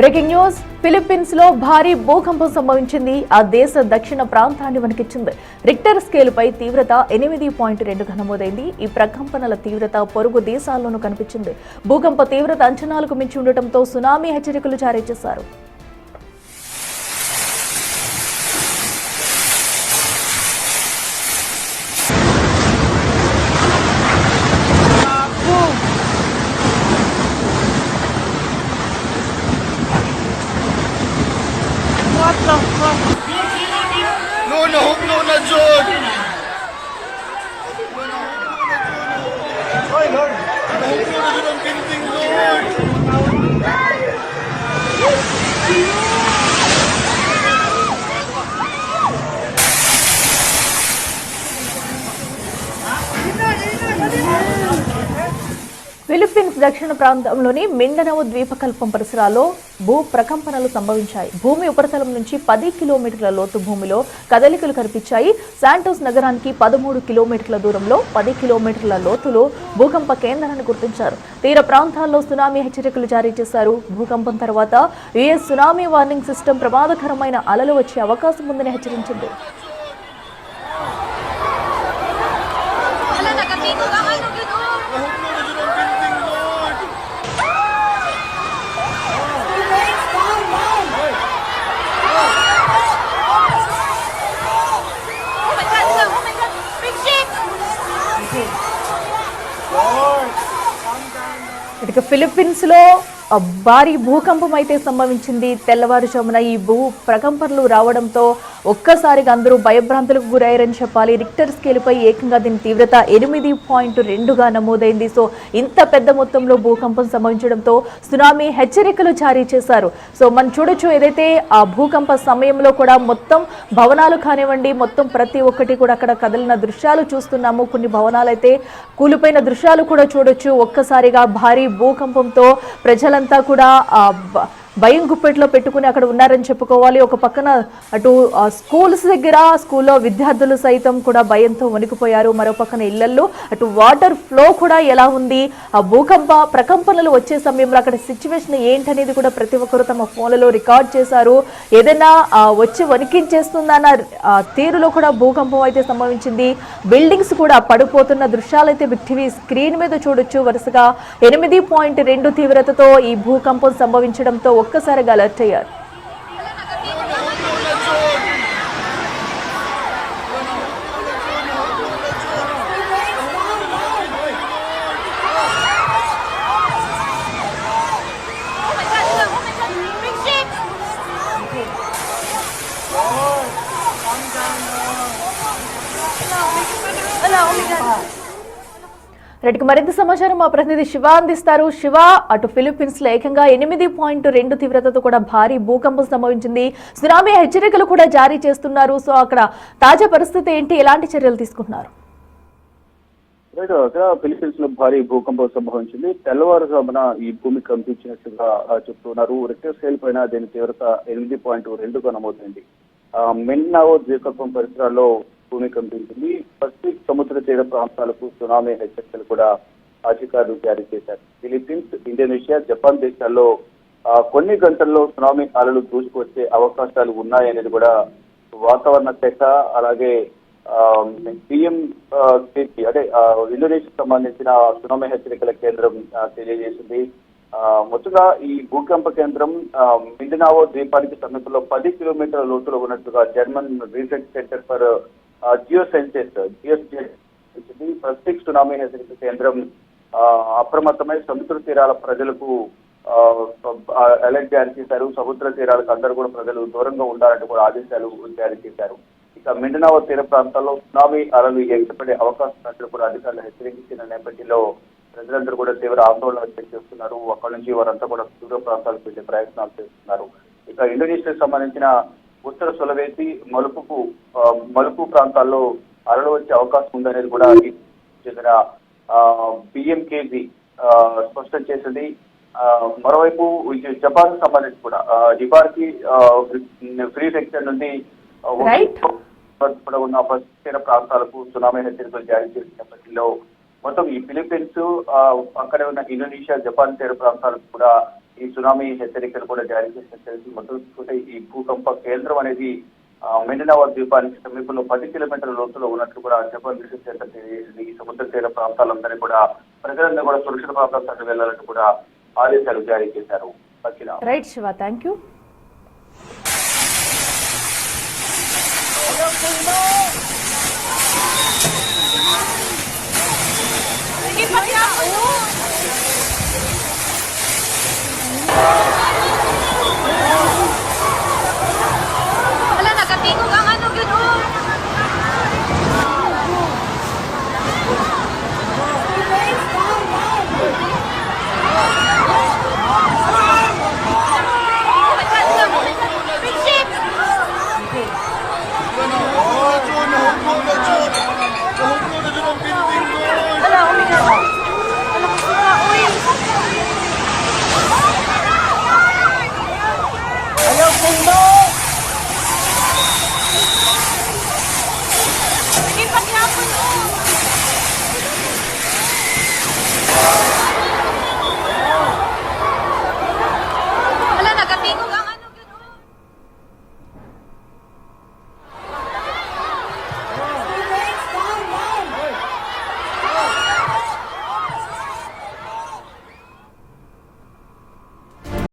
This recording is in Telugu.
Breaking news. ఫిలిప్పీన్స్ లో భారీ భూకంపం సంభవించింది. ఆ దేశ దక్షిణ ప్రాంతాన్ని వణికించింది. రిక్టర్ స్కేల్ పై తీవ్రత 8.2గా నమోదైంది. ఈ ప్రకంపనల తీవ్రత పొరుగు దేశాల్లోనూ కనిపించింది. భూకంప తీవ్రత అంచనాలకు మించి ఉండటంతో సునామీ హెచ్చరికలు జారీ చేశారు. No, not John. Why, Lord? Philippines దక్షిణ ప్రాంతంలోని మిండనవో ద్వీపకల్పం పరిసరాల్లో భూ ప్రకంపనలు సంభవించాయి. భూమి ఉపరితలం నుంచి 10 కిలోమీటర్ల లోతు భూమిలో కదలికలు కనిపించాయి. శాంటోస్ నగరానికి 13 కిలోమీటర్ల దూరంలో 10 కిలోమీటర్ల లోతులో భూకంప కేంద్రాన్ని గుర్తించారు. తీర ప్రాంతాల్లో సునామీ హెచ్చరికలు జారీ చేశారు. భూకంపం తర్వాత యుఎస్ సునామీ వార్నింగ్ సిస్టమ్ ప్రమాదకరమైన అలలు వచ్చే అవకాశం ఉందని హెచ్చరించింది. ఇక ఫిలిప్పీన్స్ లో భారీ భూకంపం అయితే సంభవించింది. తెల్లవారుజామున ఈ భూ ప్రకంపనలు రావడంతో ఒక్కసారిగా అందరూ భయభ్రాంతులకు గురయ్యారని చెప్పాలి. రిక్టర్ స్కేల్ పై ఏకంగా దీని తీవ్రత 8.2గా నమోదైంది. సో ఇంత పెద్ద మొత్తంలో భూకంపం సంభవించడంతో సునామీ హెచ్చరికలు జారీ చేశారు. సో మనం చూడొచ్చు, ఏదైతే ఆ భూకంప సమయంలో కూడా మొత్తం భవనాలు కానివ్వండి, మొత్తం ప్రతి ఒక్కటి కూడా అక్కడ కదిలిన దృశ్యాలు చూస్తున్నాము. కొన్ని భవనాలు అయితే కూలిపోయిన దృశ్యాలు కూడా చూడొచ్చు. ఒక్కసారిగా భారీ భూకంపంతో ప్రజలంతా కూడా భయం గుప్పెట్లో పెట్టుకుని అక్కడ ఉన్నారని చెప్పుకోవాలి. ఒక పక్కన అటు స్కూల్స్ దగ్గర స్కూల్లో విద్యార్థులు సైతం కూడా భయంతో వణికిపోయారు. మరో పక్కన ఇళ్లల్లో అటు వాటర్ ఫ్లో కూడా ఎలా ఉంది, ఆ భూకంప ప్రకంపనలు వచ్చే సమయంలో అక్కడ సిచ్యువేషన్ ఏంటనేది కూడా ప్రతి ఒక్కరు తమ ఫోన్లలో రికార్డ్ చేశారు. ఏదైనా వచ్చి వణికించేస్తుందన్న తీరులో కూడా భూకంపం అయితే సంభవించింది. బిల్డింగ్స్ కూడా పడిపోతున్న దృశ్యాలైతే బిగ్ టీవీ స్క్రీన్ మీద చూడొచ్చు. వరుసగా 8.2 తీవ్రతతో ఈ భూకంపం సంభవించడంతో ఒక్కసారిగా అలర్ట్ అయ్యారు. రెడ్డికి మరింత సమాచారం మా ప్రతినిధి శివ అందిస్తారు. శివ, అటు ఫిలిప్పీన్స్ లో ఏకంగా 8.2 తీవ్రతతో కూడా భారీ భూకంపం సంభవించింది. సునామీ హెచ్చరికలు కూడా జారీ చేస్తున్నారు. సో అక్కడ తాజా పరిస్థితి ఏంటి, ఎలాంటి చర్యలు తీసుకుంటున్నారు? అక్కడ ఫిలిప్పీన్స్ లో భారీ భూకంపం సంభవించింది. తెల్లవారుజామున ఈ భూమి కంపించినట్టుగా చెప్తున్నారు. రిక్టర్ స్కేల్ పైన దీని తీవ్రత 8.2గా నమోదైంది. మిండనావో ద్వీపకల్పం పరిసరాల్లో భూమి కంపించింది. పసిఫిక్ సముద్ర తీర ప్రాంతాలకు సునామీ హెచ్చరికలు కూడా అధికారులు జారీ చేశారు. ఫిలిప్పీన్స్, ఇండోనేషియా, జపాన్ దేశాల్లో కొన్ని గంటల్లో సునామీ అలలు దూసుకువచ్చే అవకాశాలు ఉన్నాయనేది కూడా వాతావరణ శాఖ, అలాగే పిఎం అంటే ఇండోనేషియాకు సంబంధించిన సునామీ హెచ్చరికల కేంద్రం తెలియజేసింది. మొత్తంగా ఈ భూకంప కేంద్రం మిండనావో ద్వీపానికి సమీపంలో 10 కిలోమీటర్ల లోతులో ఉన్నట్టుగా German research centre for geosciences Pacific tsunami హెచ్చరిక కేంద్రం అప్రమత్తమై సముద్ర తీరాల ప్రజలకు అలర్ట్ జారీ చేశారు. సముద్ర తీరాలకు అందరూ కూడా ప్రజలు దూరంగా ఉండాలంటూ కూడా ఆదేశాలు జారీ చేశారు. ఇక మిండనావో తీర ప్రాంతాల్లో సునామీ అలలు ఎగసిపడే అవకాశం ఉన్నట్లు కూడా అధికారులు హెచ్చరించిన నేపథ్యంలో ప్రజలందరూ కూడా తీవ్ర ఆందోళన వ్యక్తం చేస్తున్నారు. అక్కడి నుంచి వారంతా కూడా దూర ప్రాంతాలకు వెళ్లే ప్రయత్నాలు చేస్తున్నారు. ఇక ఇండోనేషియాకు సంబంధించిన ఉత్తర సులవేసి, మలుపు ప్రాంతాల్లో అలలు వచ్చే అవకాశం ఉందనేది కూడా చెందిన పిఎంకేజీ స్పష్టం చేసింది. మరోవైపు జపాన్ సంబంధించి కూడా ఇబార్కి ఫ్రీ సెక్టర్ నుండి ఉన్న తీర ప్రాంతాలకు సునామీ హెచ్చరికలు జారీ చేసిన నేపథ్యంలో మొత్తం ఈ ఫిలిప్పీన్స్, అక్కడే ఉన్న ఇండోనేషియా, జపాన్ తీర ప్రాంతాలకు కూడా ఈ సునామీ హెచ్చరికలు కూడా జారీ చేసినట్టు తెలిసి మొత్తం చూసుకుంటే ఈ భూకంప కేంద్రం అనేది మెండినవర్ ద్వీపానికి సమీపంలో 10 కిలోమీటర్ల లోతులో ఉన్నట్లు కూడా జపాన్ విదేశ శాఖ తెలియజేసింది. ఈ సముద్ర తీర ప్రాంతాలందరినీ కూడా ప్రజలందరూ కూడా సురక్షిత ప్రాంతాలకు వెళ్లాలంటూ కూడా ఆదేశాలు జారీ చేశారు. Right Shiva, thank you.